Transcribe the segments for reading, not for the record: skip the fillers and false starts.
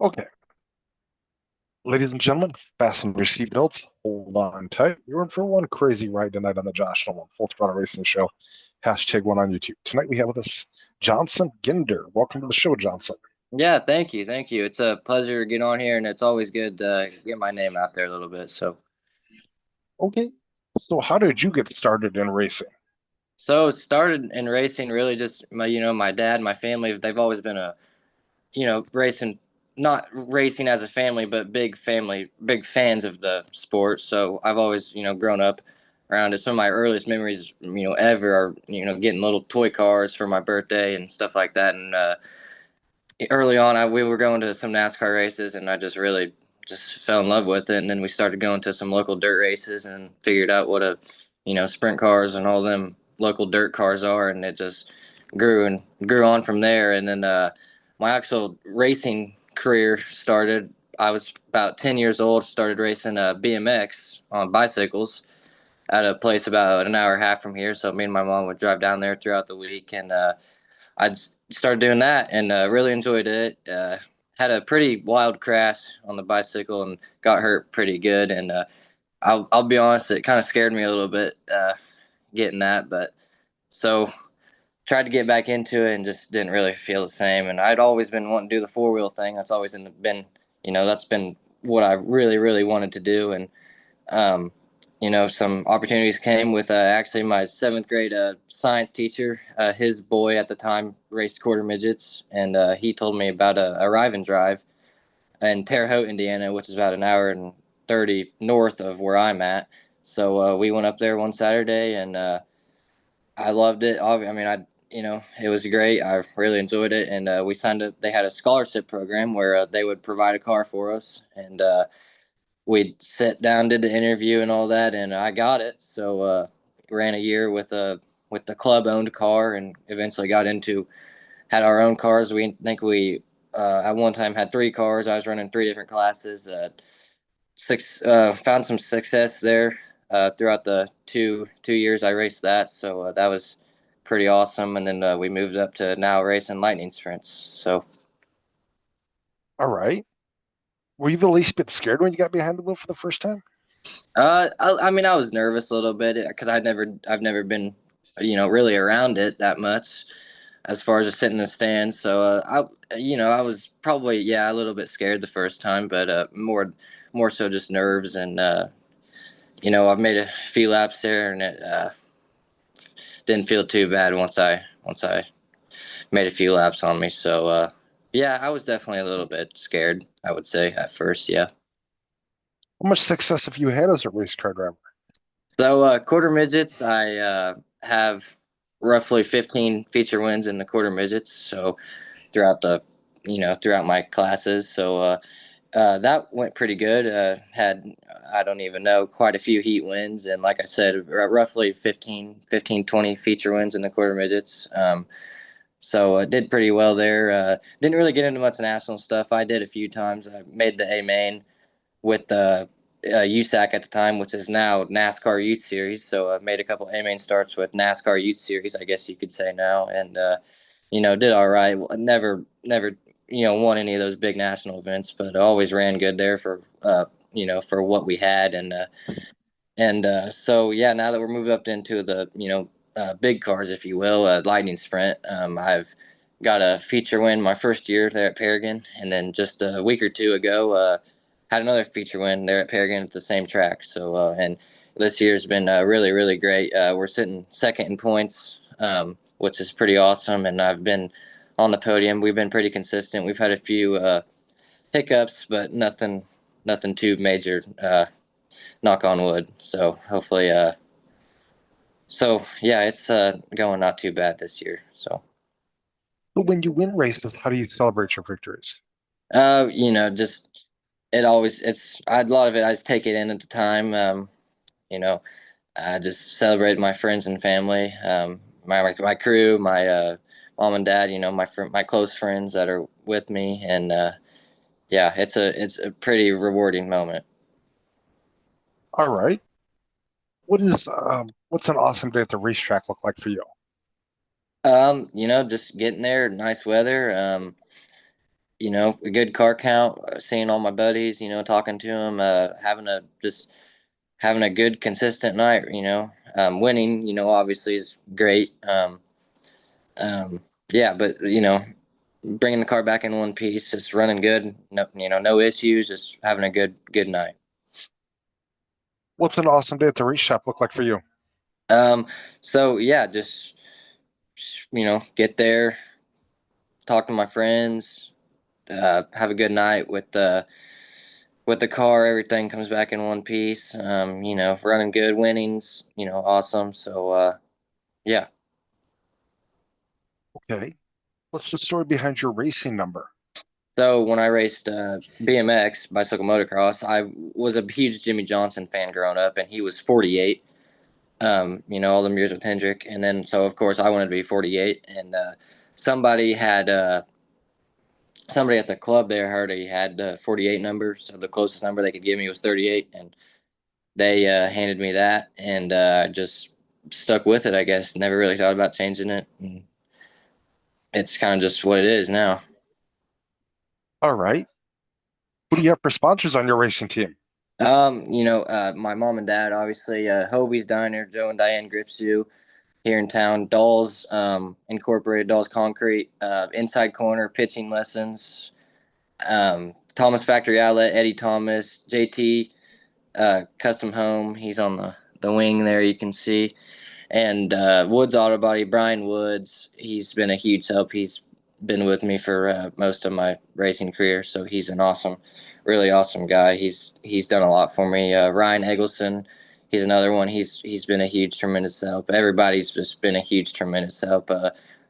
Okay, ladies and gentlemen, fasten your seatbelts, hold on tight. You're in for one crazy ride tonight on the Josh Nolan Full Throttle Racing Show. Hashtag one on YouTube. Tonight we have with us Johnson Ginder. Welcome to the show, Johnson. Yeah, thank you. Thank you. It's a pleasure to get on here, and it's always good to get my name out there a little bit. Okay, so how did you get started in racing? So it started in racing really just my dad, my family, they've always been racing, not racing as a family, but big fans of the sport. So I've always, grown up around it. Some of my earliest memories, ever are, getting little toy cars for my birthday and stuff like that. And early on, we were going to some NASCAR races, and I just really just fell in love with it. And then we started going to some local dirt races, and figured out what sprint cars and all them local dirt cars are, and it just grew and grew on from there. And then my actual racing career started. I was about 10 years old. Started racing BMX on bicycles at a place about an hour and a half from here. So me and my mom would drive down there throughout the week, and I started doing that and really enjoyed it. Had a pretty wild crash on the bicycle and got hurt pretty good. And I'll be honest, it kind of scared me a little bit getting that, but so tried to get back into it and just didn't really feel the same. And I'd always been wanting to do the four wheel thing. That's always been, that's been what I really, really wanted to do. And um, some opportunities came with actually my seventh grade science teacher. His boy at the time raced quarter midgets, and he told me about a Arrive and Drive in Terre Haute, Indiana, which is about an hour and 30 north of where I'm at. So we went up there one Saturday, and I loved it. I mean, it was great. I really enjoyed it, and we signed up. They had a scholarship program where they would provide a car for us, and we sat down, did the interview and all that, and I got it. So ran a year with the club owned car, and eventually got into had our own cars. We think we at one time had three cars. I was running three different classes. Six found some success there throughout the two years I raced that. So that was pretty awesome. And then we moved up to now racing lightning sprints. So All right. Were you the least bit scared when you got behind the wheel for the first time? I mean, I was nervous a little bit because I've never been, really around it that much, as far as just sitting in the stands. So, I was probably, yeah, a little bit scared the first time, but more so just nerves. And I've made a few laps there, and it didn't feel too bad once I made a few laps on me. So, yeah, I was definitely a little bit scared, I would say at first, yeah. How much success have you had as a race car driver? So quarter midgets, I have roughly 15 feature wins in the quarter midgets. So throughout throughout my classes. So that went pretty good. Had I don't even know quite a few heat wins, and like I said, roughly 15, 20 feature wins in the quarter midgets. So did pretty well there. Didn't really get into much national stuff. I did a few times. I made the A main with the USAC at the time, which is now NASCAR Youth Series. So I made a couple A main starts with NASCAR Youth Series, I guess you could say now, and did all right. Never, won any of those big national events, but I always ran good there for for what we had, and so yeah, now that we're moved up into the big cars, if you will, Lightning Sprint, I've got a feature win my first year there at Paragon, and then just a week or two ago, had another feature win there at Paragon at the same track. So and this year's been really really great. We're sitting second in points, which is pretty awesome, and I've been on the podium. We've been pretty consistent. We've had a few hiccups, but nothing too major. Knock on wood. So hopefully, so yeah, it's going not too bad this year. So, But when you win races, how do you celebrate your victories? just it always a lot of it. I just take it in at the time. You know, I just celebrate my friends and family, my crew, my mom and dad. My close friends that are with me, and yeah, it's a pretty rewarding moment. All right. What's an awesome day at the racetrack look like for you? Just getting there, nice weather. a good car count, seeing all my buddies, talking to them, having a good consistent night. Winning, obviously is great. Um, yeah, but bringing the car back in one piece, just running good, no, no issues, just having a good night. What's an awesome day at the race shop look like for you? Um, so yeah, just get there, talk to my friends, have a good night with the car. Everything comes back in one piece. Running good, winnings, awesome. So yeah. Okay. What's the story behind your racing number? So when I raced BMX, bicycle motocross, I was a huge Jimmy Johnson fan growing up, and he was 48. All them years with Hendrick, and then so of course I wanted to be 48, and somebody had somebody at the club there heard he had the 48 number, so the closest number they could give me was 38, and they handed me that, and just stuck with it. I guess never really thought about changing it. And it's kind of just what it is now. All right. Who do you have for sponsors on your racing team? My mom and dad, obviously, Hobie's Diner, Joe and Diane Griffsue here in town, Dolls Incorporated, Dolls Concrete, Inside Corner, Pitching Lessons, Thomas Factory Outlet, Eddie Thomas, JT Custom Home. He's on the wing there, you can see. And Woods Auto Body, Brian Woods, he's been a huge help. He's been with me for most of my racing career, so he's an awesome, really awesome guy. He's done a lot for me. Ryan Eggleston, he's another one. He's been a huge, tremendous help. Everybody's just been a huge, tremendous help.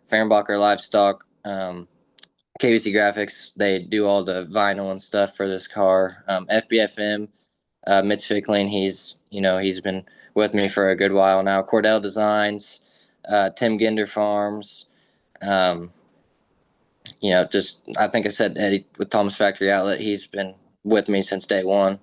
Fernbacher Livestock, KBC Graphics, they do all the vinyl and stuff for this car. FBFM, Mitch Fickling, he's been with me for a good while now. Cordell Designs, Tim Ginder Farms. Um, just I think I said Eddie with Thomas Factory Outlet. He's been with me since day one.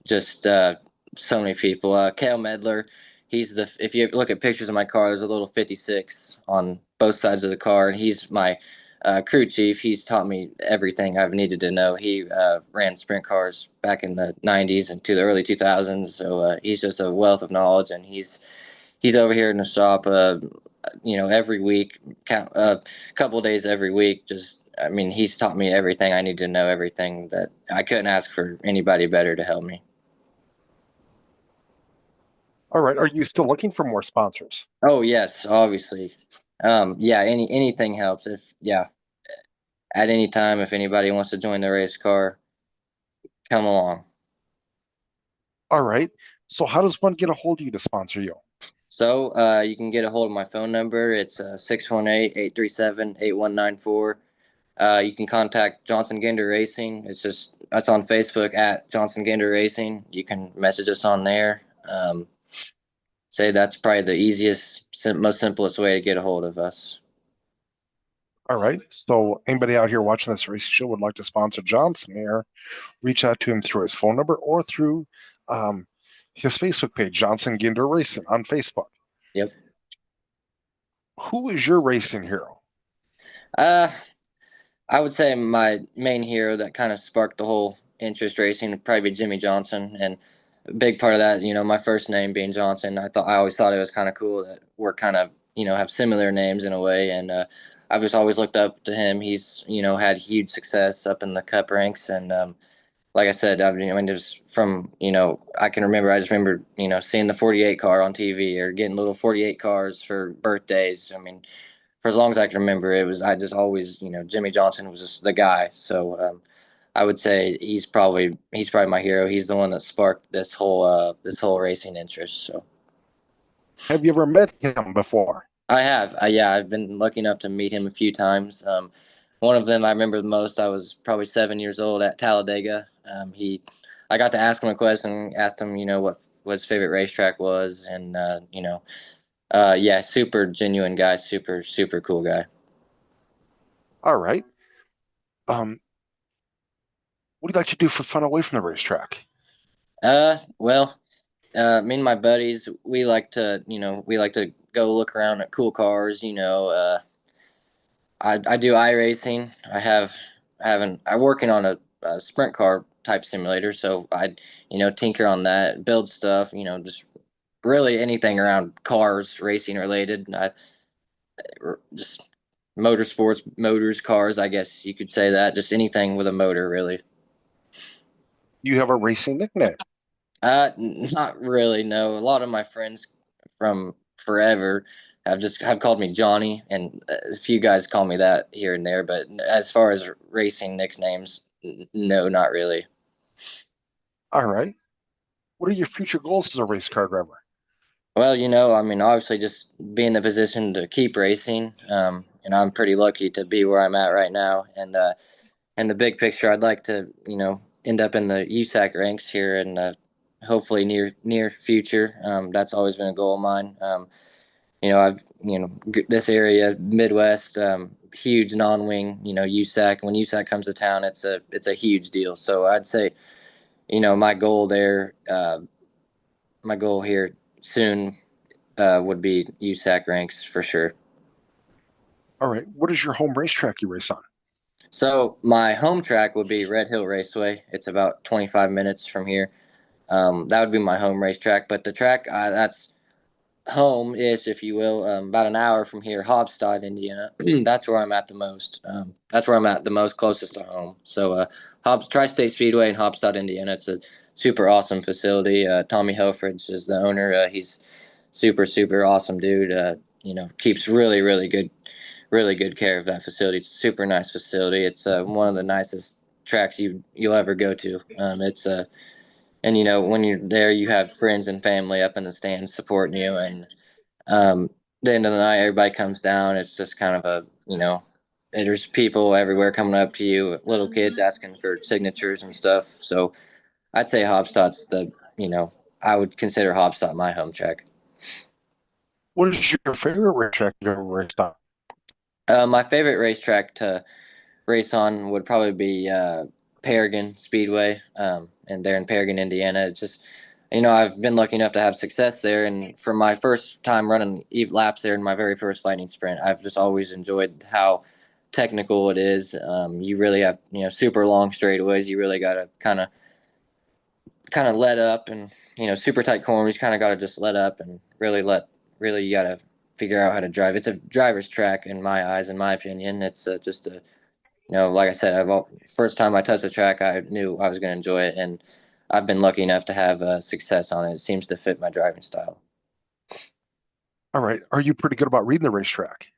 Just so many people. Kale Medler, he's the. If you look at pictures of my car, there's a little 56 on both sides of the car, and he's my crew chief. He's taught me everything I've needed to know. He ran sprint cars back in the 90s and to the early 2000s, so he's just a wealth of knowledge, and he's over here in the shop. Every week, a couple of days every week. Just, I mean, he's taught me everything I need to know, everything that I couldn't ask for anybody better to help me. All right. Are you still looking for more sponsors? Oh yes, obviously. Yeah, anything helps. If yeah, at any time, if anybody wants to join the race car, come along. All right. So how does one get a hold of you to sponsor you? So you can get a hold of my phone number. It's 618-837-8194. You can contact Johnson Ginder Racing. That's on Facebook at Johnson Ginder Racing. You can message us on there. Say that's probably the easiest, most simplest way to get a hold of us. All right. So anybody out here watching this racing show would like to sponsor Johnson here, reach out to him through his phone number or through um, his Facebook page, Johnson Ginder Racing on Facebook. Yep. Who is your racing hero? Uh, I would say my main hero that kind of sparked the whole interest racing would probably be Jimmy Johnson, and a big part of that, my first name being Johnson. I always thought it was kind of cool that we're kind of have similar names in a way, and I've just always looked up to him. He's had huge success up in the Cup ranks, and like I said, I mean, just from I can remember. I just remember seeing the 48 car on TV or getting little 48 cars for birthdays. I mean, for as long as I can remember, it was I just always Jimmy Johnson was just the guy. So I would say he's probably my hero. He's the one that sparked this whole racing interest. So Have you ever met him before? I have, yeah, I've been lucky enough to meet him a few times. One of them I remember the most. I was probably 7 years old at Talladega. I got to ask him a question, asked him what his favorite racetrack was, and yeah, super genuine guy, super super cool guy. All right. Um, what do you like to do for fun away from the racetrack? Well, me and my buddies, we like to go look around at cool cars. I do iRacing. I have having I working on a sprint car type simulator, so I tinker on that, build stuff, just really anything around cars, racing related. Just motorsports, motors, cars. I guess you could say that. Just anything with a motor, really. You have a racing nickname. Not really. No, a lot of my friends from forever have called me Johnny, and a few guys call me that here and there. But as far as racing nicknames, no, not really. All right. What are your future goals as a race car driver? Well, I mean, obviously, just be in the position to keep racing. And I'm pretty lucky to be where I'm at right now. And the big picture, I'd like to, end up in the USAC ranks here and hopefully near future. That's always been a goal of mine. I've this area Midwest, huge non-wing, USAC. When USAC comes to town, it's a huge deal. So I'd say, my goal there, my goal here soon would be USAC ranks for sure. All right. What is your home racetrack you race on? So my home track would be Red Hill Raceway. It's about 25 minutes from here. That would be my home racetrack. But the track that's home ish, if you will, about an hour from here, Hobstadt, Indiana. That's where I'm at the most. That's where I'm at the most closest to home. So Tri-State Speedway in Hobstadt, Indiana. It's a super awesome facility. Tommy Helfrich is the owner. He's super awesome dude. Keeps really good care of that facility. It's a super nice facility. It's one of the nicest tracks you'll ever go to. It's and when you're there, you have friends and family up in the stands supporting you, and um, the end of the night, everybody comes down. It's just kind of there's people everywhere coming up to you, little kids asking for signatures and stuff. So I'd say Hobstadt's I would consider Hobstadt my home track. What is your favorite racetrack you've ever raced on? My favorite racetrack to race on would probably be Paragon Speedway, and they're in Paragon, Indiana. It's just, I've been lucky enough to have success there, and from my first time running laps there in my very first lightning sprint, I've just always enjoyed how technical it is. You really have, super long straightaways. You really got to kind of let up, and super tight corners. You kind of got to just let up and really you got to figure out how to drive. It's a driver's track in my eyes, in my opinion. It's just a like I said, first time I touched the track, I knew I was going to enjoy it, and I've been lucky enough to have success on it. It seems to fit my driving style. All right. Are you pretty good about reading the racetrack?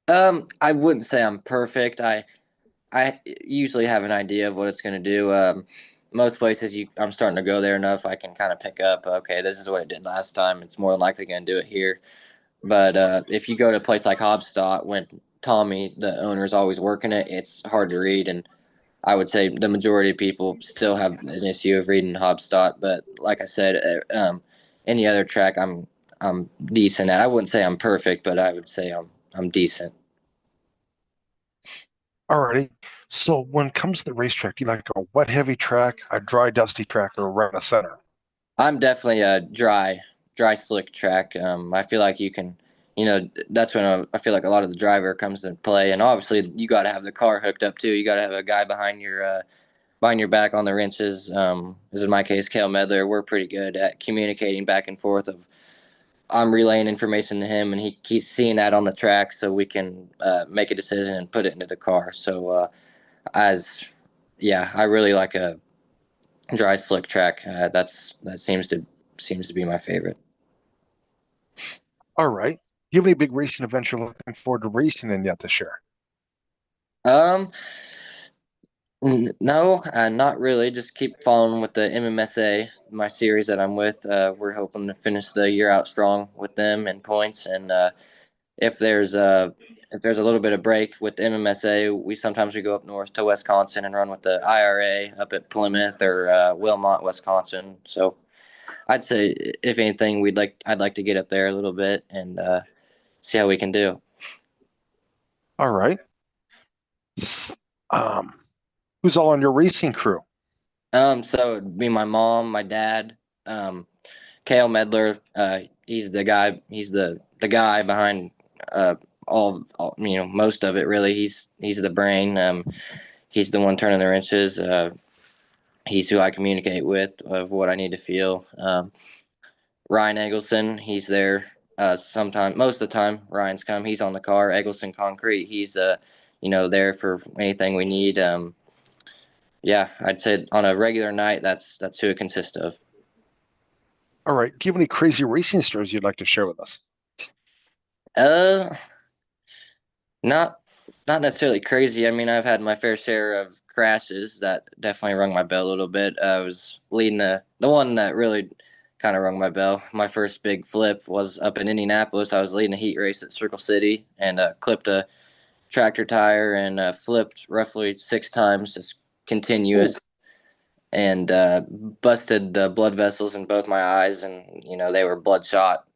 I wouldn't say I'm perfect. I usually have an idea of what it's going to do. Most places I'm starting to go there enough, I can kind of pick up. Okay, this is what it did last time. It's more than likely going to do it here. But if you go to a place like Hobstadt, when Tommy, the owner, is always working it, it's hard to read. And I would say the majority of people still have an issue of reading Hobstadt, but like I said, any other track I'm decent at. I wouldn't say I'm perfect, but I would say I'm decent. All righty. So when it comes to the racetrack, you like a wet, heavy track, a dry, dusty track, or right in the center? I'm definitely a dry, slick track. I feel like you can, that's when I feel like a lot of the driver comes into play, and obviously you got to have the car hooked up too. You got to have a guy behind your back on the wrenches. This is my case, Kale Medler. We're pretty good at communicating back and forth. I'm relaying information to him, and he's seeing that on the track, so we can make a decision and put it into the car. So as yeah, I really like a dry, slick track. That seems to be my favorite. All right. Do you have any big racing events you're looking forward to racing in yet this year? Um, no, not really. Just keep following with the MMSA, my series that I'm with. We're hoping to finish the year out strong with them in points, and if there's a a little bit of break with the MMSA, we go up north to Wisconsin and run with the IRA up at Plymouth or Wilmot, Wisconsin. So I'd say if anything, I'd like to get up there a little bit and see how we can do. All right. S- Um, who's all on your racing crew? So it'd be my mom, my dad, um, Kale Medler. He's the guy. He's the guy behind all most of it. Really, he's the brain. he's the one turning the wrenches. He's who I communicate with of what I need to feel. Ryan Eggleston, he's there. Sometime, most of the time, Ryan's come. He's on the car. Eggleston Concrete, he's there for anything we need. Yeah, I'd say on a regular night, that's who it consists of. All right. Do you have any crazy racing stories you'd like to share with us? Uh, not not necessarily crazy. I mean, I've had my fair share of crashes that definitely rung my bell a little bit. I was leading the one that really kind of rung my bell. My first big flip was up in Indianapolis. I was leading a heat race at Circle City and clipped a tractor tire and flipped roughly 6 times, just Ooh. continuous, and busted the blood vessels in both my eyes, and they were bloodshot.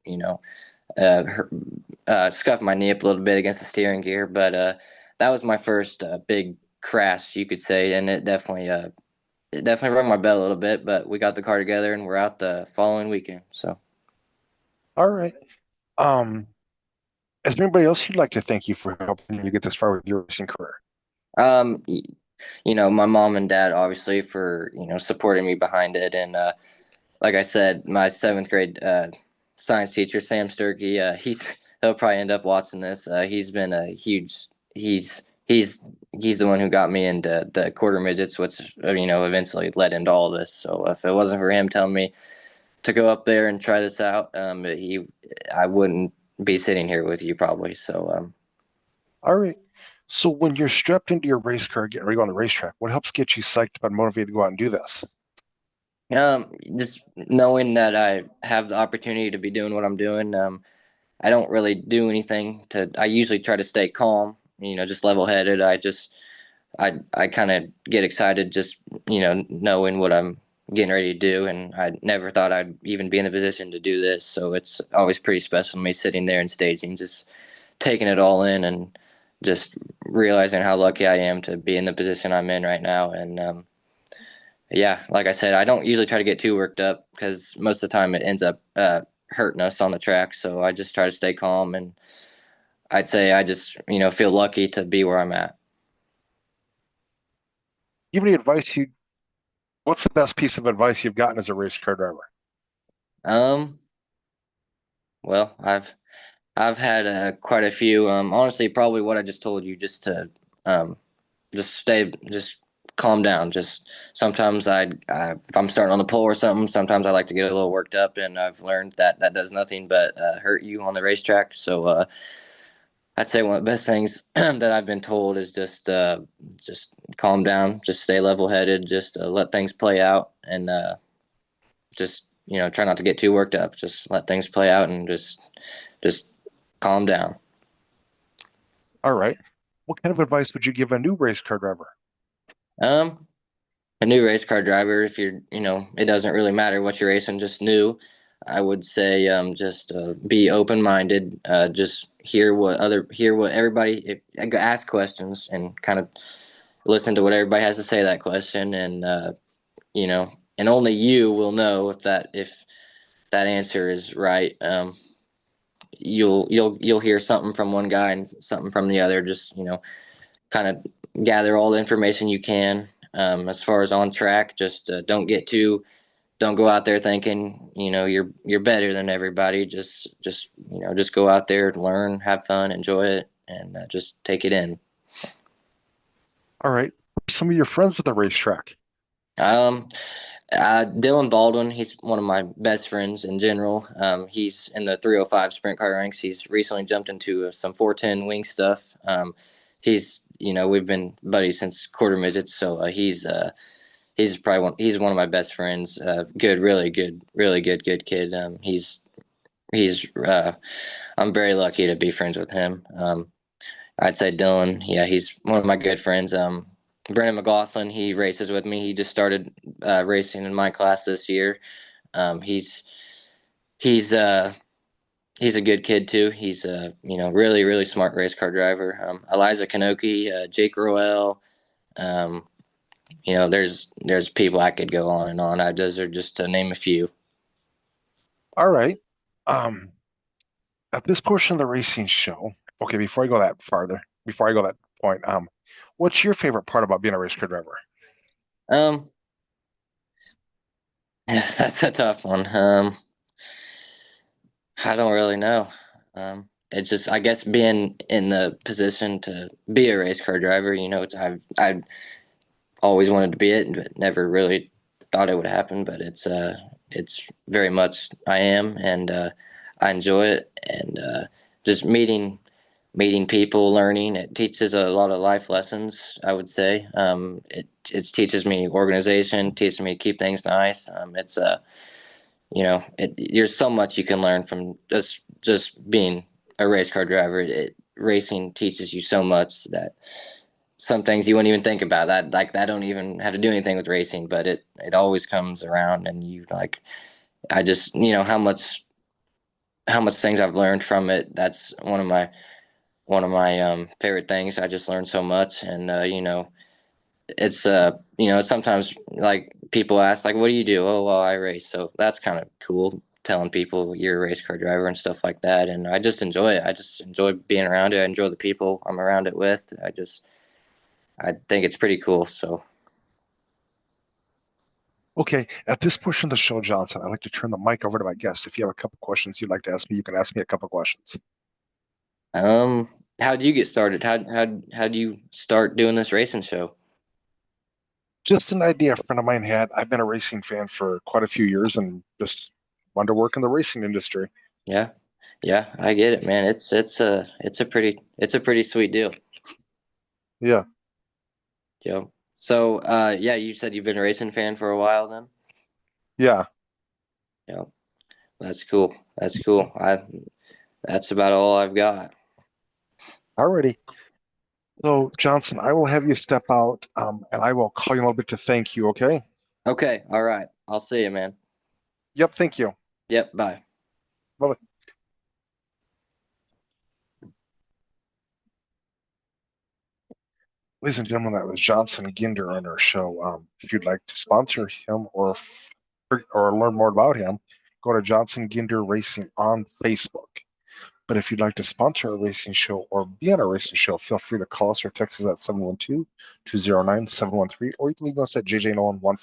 Uh, scuffed my knee up a little bit against the steering gear, but that was my first big crash, you could say, and it definitely rung my bell a little bit. But we got the car together, and we're out the following weekend. So, All right. Um, is there anybody else you'd like to thank you for helping you get this far with your racing career? um, my mom and dad obviously for supporting me behind it, and like I said, my seventh grade science teacher, Sam Sturkey, he'll probably end up watching this. He's been a huge. He's the one who got me into the quarter midgets, which eventually led into all this. So if it wasn't for him telling me to go up there and try this out, I wouldn't be sitting here with you probably. So All right. So when you're strapped into your race car, getting ready to go on the racetrack, what helps get you psyched up and motivated to go out and do this? just knowing that I have the opportunity to be doing what I'm doing. I don't really do anything to. I usually try to stay calm, just level headed. I kind of get excited just knowing what I'm getting ready to do, and I never thought I'd even be in the position to do this. So it's always pretty special to me sitting there and staging, just taking it all in, and just realizing how lucky I am to be in the position I'm in right now. And yeah, like I said, I don't usually try to get too worked up because most of the time it ends up hurting us on the track. So I just try to stay calm, and I'd say I just feel lucky to be where I'm at. You have any advice you What's the best piece of advice you've gotten as a race car driver? Um, well, I've had quite a few. Honestly, probably what I just told you, just to um, just calm down. Just sometimes if I'm starting on the pole or something, sometimes I like to get a little worked up, and I've learned that that does nothing but hurt you on the racetrack. So I'd say one of the best things that I've been told is just calm down, just stay level headed, just let things play out, and just try not to get too worked up. Just let things play out, and just calm down. All right. What kind of advice would you give a new race car driver? Um, a new race car driver, if you're, it doesn't really matter what you're racing, just new. I would say, just be open minded. Just hear what everybody, ask questions and kind of listen to what everybody has to say that question, and you know, and only you will know if that answer is right. You'll hear something from one guy and something from the other. Just kind of gather all the information you can. As far as on track, just don't go out there thinking you're better than everybody. Just go out there, learn, have fun, enjoy it, and just take it in. All right. Some of your friends at the racetrack. Um, Dylan Baldwin, he's one of my best friends in general. He's in the 305 sprint car ranks. He's recently jumped into some 410 wing stuff. We've been buddies since quarter midgets, so he's one of my best friends. Good, really good kid. He's I'm very lucky to be friends with him. I'd say Dylan, yeah, he's one of my good friends. Brennan McLaughlin, he races with me. He just started racing in my class this year. He's he's a good kid too. He's really smart race car driver. Eliza Kanoki, Jake Roel. Um, there's people I could go on and on. Those are just to name a few. All right. Um, at this portion of the racing show, okay, before I go that point, What's your favorite part about being a race car driver? Um, that's a tough one. I don't really know. It's just, I guess, being in the position to be a race car driver. I've always wanted to be it, but never really thought it would happen. But it's very much I am, and I enjoy it, and just meeting people, learning. It teaches a lot of life lessons, I would say. It teaches me organization, teaches me to keep things nice. It's there's so much you can learn from just being a race car driver. Racing teaches you so much that some things you wouldn't even think about. That don't even have to do anything with racing, but it always comes around, and you like. I just how much things I've learned from it. That's one of my favorite things. I just learned so much, and it's sometimes like people ask like, what do you do? Oh, well, I race. So that's kind of cool, telling people you're a race car driver and stuff like that. And I just enjoy it. I just enjoy being around it. I enjoy the people I'm around it with. I think it's pretty cool. So Okay, at this portion of the show, Johnson, I'd like to turn the mic over to my guest. If you have a couple questions you'd like to ask me, you can ask me a couple questions. um how did you get started? How do you start doing this racing show? Just an idea a friend of mine had. I've been a racing fan for quite a few years and just wanted to work in the racing industry. Yeah. Yeah, I get it, man. It's a pretty sweet deal. Yeah, Yeah. So yeah, you said you've been a racing fan for a while then? yeah. Yeah. That's cool. That's cool. That's about all I've got. Alrighty. So, Johnson, I will have you step out, and I will call you in a little bit to thank you, okay? Okay, all right. I'll see you, man. Yep, thank you. Yep, bye. Bye. Ladies and gentlemen, that was Johnson Ginder on our show. If you'd like to sponsor him or learn more about him, go to Johnson Ginder Racing on Facebook. But if you'd like to sponsor a racing show or be on a racing show, feel free to call us or text us at 712-209-713, or you can leave us at JJ Nolan 15.